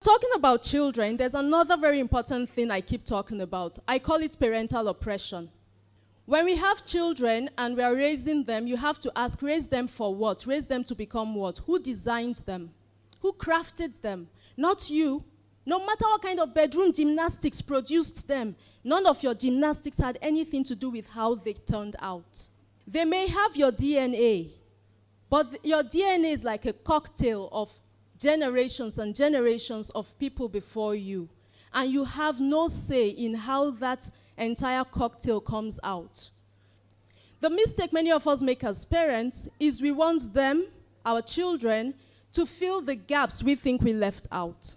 Talking about children, there's another very important thing I keep talking about. I call it parental oppression. When we have children and we are raising them, you have to ask, raise them for what? Raise them to become what? Who designed them? Who crafted them? Not you. No matter what kind of bedroom gymnastics produced them, none of your gymnastics had anything to do with how they turned out. They may have your DNA, but your DNA is like a cocktail of generations and generations of people before you. And you have no say in how that entire cocktail comes out. The mistake many of us make as parents is we want them, our children, to fill the gaps we think we left out.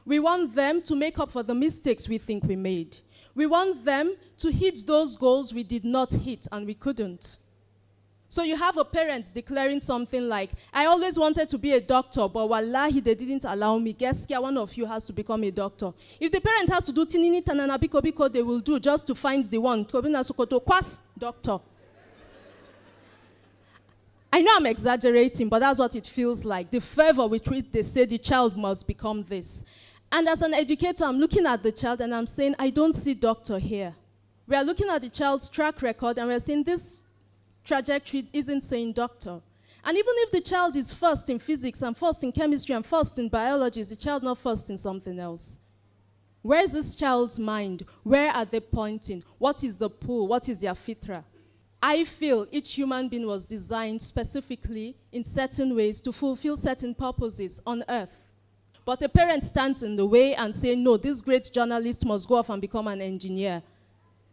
We want them to make up for the mistakes we think we made. We want them to hit those goals we did not hit and we couldn't. So you have a parent declaring something like, I always wanted to be a doctor, but wallahi, they didn't allow me. Guess one of you has to become a doctor. If the parent has to do tinini tanana biko biko, they will do just to find the one. Doctor. I know I'm exaggerating, but that's what it feels like. The fervor with which they say the child must become this. And as an educator, I'm looking at the child and I'm saying, I don't see doctor here. We are looking at the child's track record and we're saying this trajectory isn't saying doctor. And even if the child is first in physics and first in chemistry and first in biology, is the child not first in something else? Where is this child's mind? Where are they pointing? What is the pull? What is their fitra? I feel each human being was designed specifically in certain ways to fulfill certain purposes on earth. But a parent stands in the way and says, no, this great journalist must go off and become an engineer.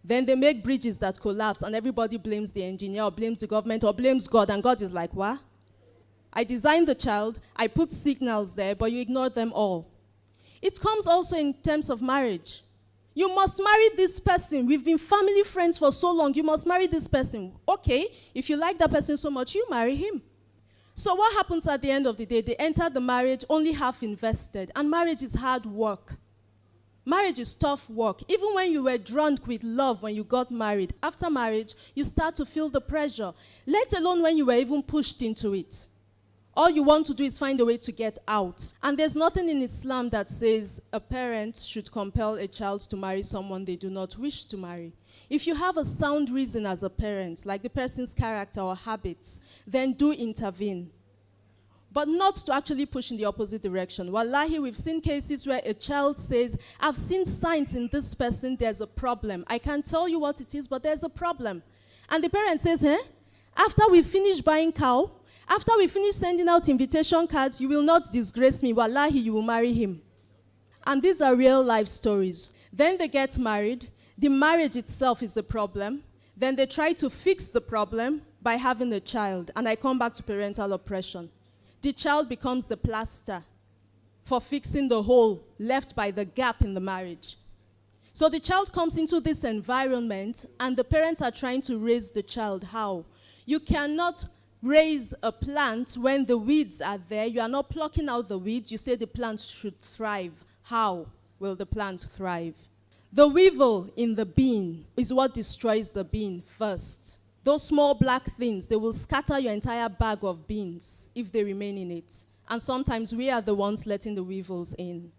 Then they make bridges that collapse and everybody blames the engineer or blames the government or blames God, and God is like, what? I designed the child, I put signals there, but you ignore them all. It comes also in terms of marriage. You must marry this person. We've been family friends for so long. You must marry this person. Okay, if you like that person so much, you marry him. So what happens at the end of the day? They enter the marriage only half invested, and marriage is hard work. Marriage is tough work. Even when you were drunk with love when you got married, after marriage, you start to feel the pressure, let alone when you were even pushed into it. All you want to do is find a way to get out. And there's nothing in Islam that says a parent should compel a child to marry someone they do not wish to marry. If you have a sound reason as a parent, like the person's character or habits, then do intervene. But not to actually push in the opposite direction. Wallahi, we've seen cases where a child says, I've seen signs in this person, there's a problem. I can't tell you what it is, but there's a problem. And the parent says, after we finish buying cow, after we finish sending out invitation cards, you will not disgrace me. Wallahi, you will marry him. And these are real life stories. Then they get married. The marriage itself is the problem. Then they try to fix the problem by having a child. And I come back to parental oppression. The child becomes the plaster for fixing the hole left by the gap in the marriage. So the child comes into this environment and the parents are trying to raise the child. How? You cannot raise a plant when the weeds are there. You are not plucking out the weeds. You say the plant should thrive. How will the plant thrive? The weevil in the bean is what destroys the bean first. Those small black things, they will scatter your entire bag of beans if they remain in it. And sometimes we are the ones letting the weevils in.